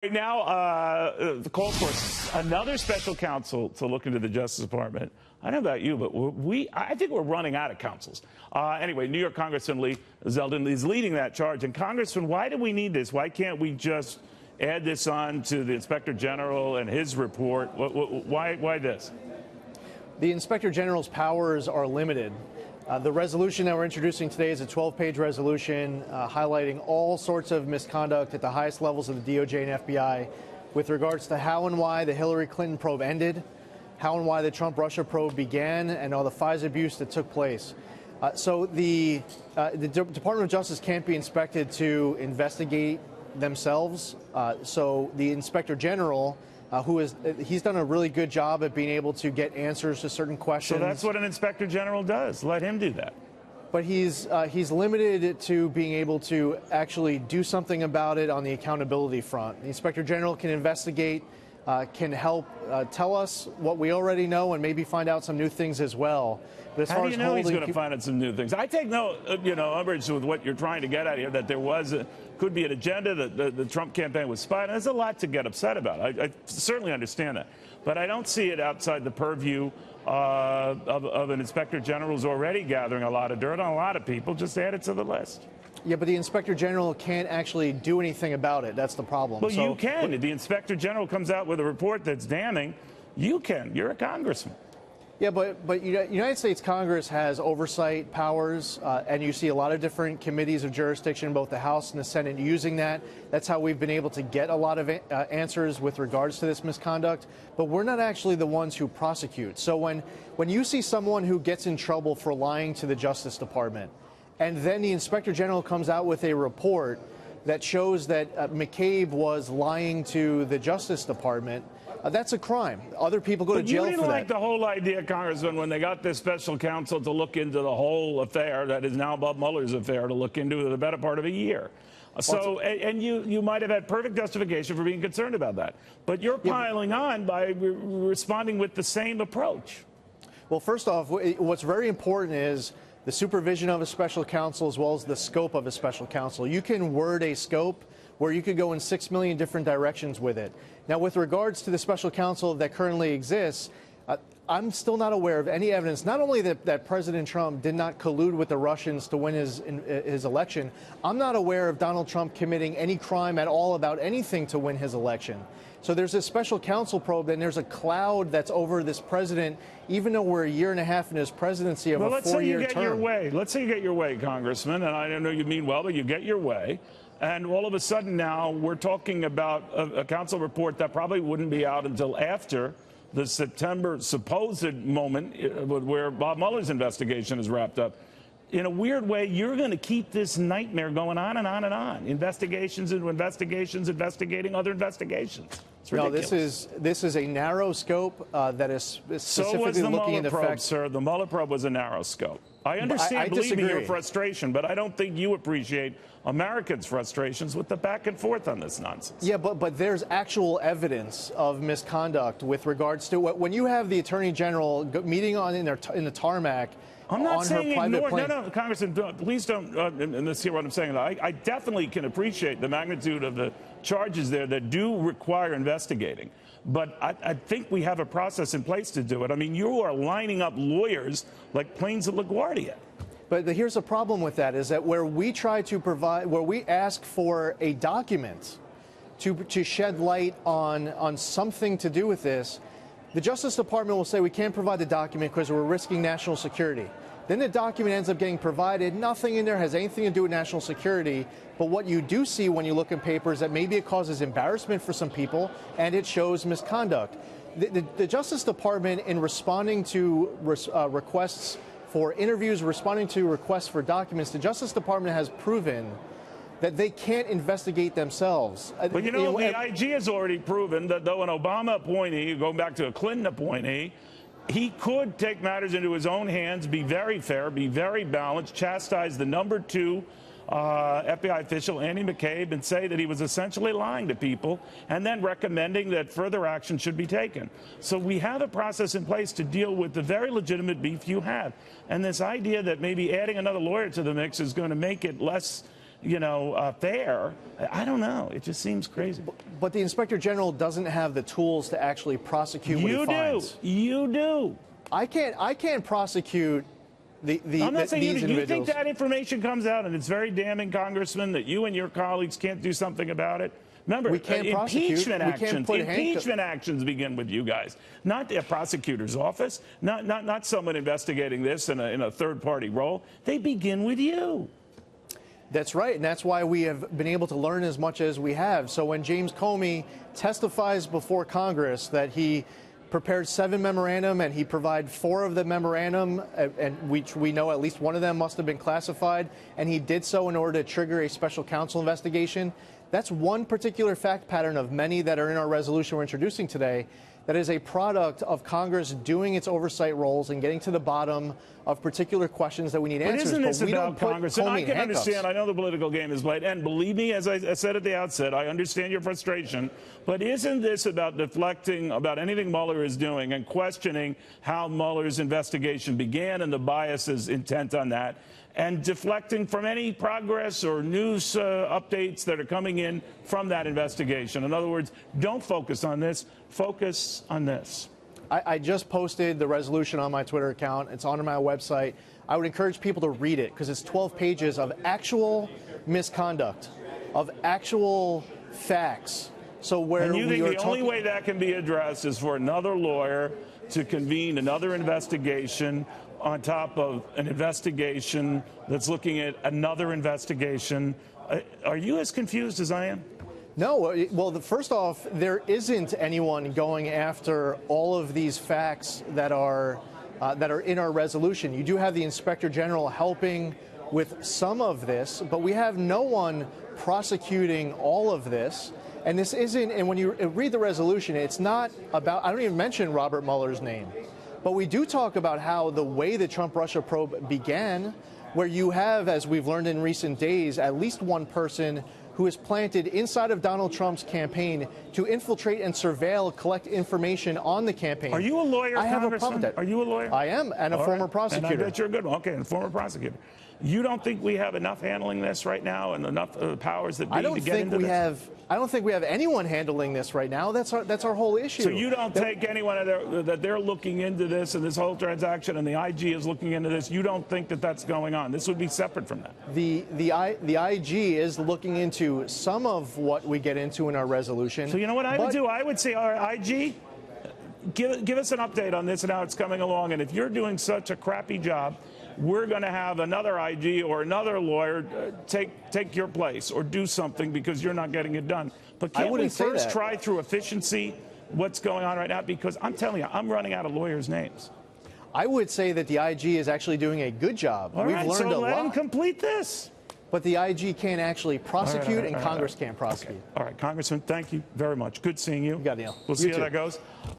Right now, the call for another special counsel to look into the Justice Department. I don't know about you, but I think we're running out of counsels. Anyway, New York Congressman Zeldin is leading that charge. And Congressman, why do we need this? Why can't we just add this on to the Inspector General and his report? Why this? The Inspector General's powers are limited. The resolution that we're introducing today is a 12-page resolution highlighting all sorts of misconduct at the highest levels of the DOJ and FBI with regards to how and why the Hillary Clinton probe ended, how and why the Trump-Russia probe began, and all the FISA abuse that took place. So the Department of Justice can't be inspected to investigate themselves. So the Inspector General, he's done a really good job at being able to get answers to certain questions. So that's what an Inspector General does. Let him do that. But he's limited to being able to actually do something about it on the accountability front. The Inspector General can investigate, can help tell us what we already know and maybe find out some new things as well. But as How far do you as know he's going to find out some new things? I take no, umbrage with what you're trying to get at here, that there could be an agenda, that the Trump campaign was spying. There's a lot to get upset about. I certainly understand that. But I don't see it outside the purview of an Inspector General who's already gathering a lot of dirt on a lot of people. Just add it to the list. Yeah, but the Inspector General can't actually do anything about it. That's the problem. Well, you can. If the Inspector General comes out with a report that's damning, you can. You're a congressman. Yeah, but United States Congress has oversight powers, and you see a lot of different committees of jurisdiction, both the House and the Senate, using that. That's how we've been able to get a lot of answers with regards to this misconduct. But we're not actually the ones who prosecute. So when you see someone who gets in trouble for lying to the Justice Department, and then the Inspector General comes out with a report that shows that McCabe was lying to the Justice Department, that's a crime. Other people go to jail for that. You didn't like the whole idea, Congressman, when they got this special counsel to look into the whole affair that is now Bob Mueller's affair to look into the better part of a year. So, and you might have had perfect justification for being concerned about that. But you're piling on by responding with the same approach. Well, first off, what's very important is the supervision of a special counsel as well as the scope of a special counsel. You can word a scope where you could go in 6 million different directions with it. Now, with regards to the special counsel that currently exists, I'm still not aware of any evidence, not only that President Trump did not collude with the Russians to win his election, I'm not aware of Donald Trump committing any crime at all about anything to win his election. So there's a special counsel probe, and there's a cloud that's over this president, even though we're a year and a half in his presidency of a 4-year term. Let's say you get your way. Let's say you get your way, Congressman, and I don't know you mean well, but you get your way. And all of a sudden now we're talking about a counsel report that probably wouldn't be out until after the September supposed moment where Bob Mueller's investigation is wrapped up. In a weird way, you're going to keep this nightmare going on and on and on. Investigations into investigations, investigating other investigations. It's ridiculous. No, this is a narrow scope that is specifically looking into facts. Sir. The Mueller probe was a narrow scope. I understand, believe me, your frustration, but I don't think you appreciate Americans' frustrations with the back and forth on this nonsense. Yeah, but there's actual evidence of misconduct with regards to when you have the Attorney General meeting in the tarmac. I'm not saying ignore. No, Congressman, please don't hear what I'm saying. I definitely can appreciate the magnitude of the charges there that do require investigating. But I think we have a process in place to do it. I mean, you are lining up lawyers like planes at LaGuardia. But here's the problem with that, is that where we ask for a document to shed light on something to do with this, the Justice Department will say we can't provide the document because we're risking national security. Then the document ends up getting provided. Nothing in there has anything to do with national security. But what you do see when you look in papers, that maybe it causes embarrassment for some people and it shows misconduct. The Justice Department, in responding to requests for interviews, responding to requests for documents, the Justice Department has proven that they can't investigate themselves. But the IG has already proven that though an Obama appointee, going back to a Clinton appointee, he could take matters into his own hands, be very fair, be very balanced, chastise the number 2 FBI official, Andy McCabe, and say that he was essentially lying to people and then recommending that further action should be taken. So we have a process in place to deal with the very legitimate beef you have. And this idea that maybe adding another lawyer to the mix is going to make it less fair. I don't know. It just seems crazy. But the Inspector General doesn't have the tools to actually prosecute what he finds. You do. I can't prosecute I'm not saying these you individuals. think that information comes out and it's very damning, Congressman, that you and your colleagues can't do something about it? Remember, we can't impeachment prosecute. Impeachment actions begin with you guys, not the prosecutor's office, not someone investigating this in a third-party role. They begin with you. That's right, and that's why we have been able to learn as much as we have. So when James Comey testifies before Congress that he prepared 7 memorandum and he provided 4 of the memorandum, and we know at least one of them must have been classified, and he did so in order to trigger a special counsel investigation. That's one particular fact pattern of many that are in our resolution we're introducing today that is a product of Congress doing its oversight roles and getting to the bottom of particular questions that we need answers. But isn't this about Congress? And I can handcuffs. understand. I know the political game is played. And believe me, as I said at the outset, I understand your frustration. But isn't this about deflecting about anything Mueller is doing and questioning how Mueller's investigation began and the biases intent on that, and deflecting from any progress or news updates that are coming in from that investigation? In other words, don't focus on this. Focus on this. I just posted the resolution on my Twitter account. It's on my website. I would encourage people to read it because it's 12 pages of actual misconduct, of actual facts. So where and you we think are the only way that can be addressed is for another lawyer to convene another investigation on top of an investigation that's looking at another investigation? Are you as confused as I am? No. Well, first off, there isn't anyone going after all of these facts that are in our resolution. You do have the Inspector General helping with some of this, but we have no one prosecuting all of this. And this isn't, and when you read the resolution, it's not about, I don't even mention Robert Mueller's name. But we do talk about how the way the Trump-Russia probe began, where you have, as we've learned in recent days, at least one person who is planted inside of Donald Trump's campaign to infiltrate and surveil, collect information on the campaign. Are you a lawyer, I have a Congressman? problem with that. Are you a lawyer? I am, and a former prosecutor. And I bet you're a good one. Okay, and a former prosecutor. You don't think we have enough handling this right now and enough powers that be to get into this? I don't think we have anyone handling this right now. That's our whole issue. So you don't take anyone that they're looking into this and this whole transaction and the IG is looking into this. You don't think that that's going on? This would be separate from that. The IG is looking into some of what we get into in our resolution. So you know what I would do? I would say, all right, IG, give us an update on this and how it's coming along. And if you're doing such a crappy job, we're going to have another IG or another lawyer take your place or do something because you're not getting it done. But can't we first try through efficiency what's going on right now? Because I'm telling you, I'm running out of lawyers' names. I would say that the IG is actually doing a good job. We've learned a lot. So let him complete this. But the IG can't actually prosecute, and Congress can't prosecute. Okay. All right, Congressman, thank you very much. Good seeing you. You got it, Neil. We'll see how that goes.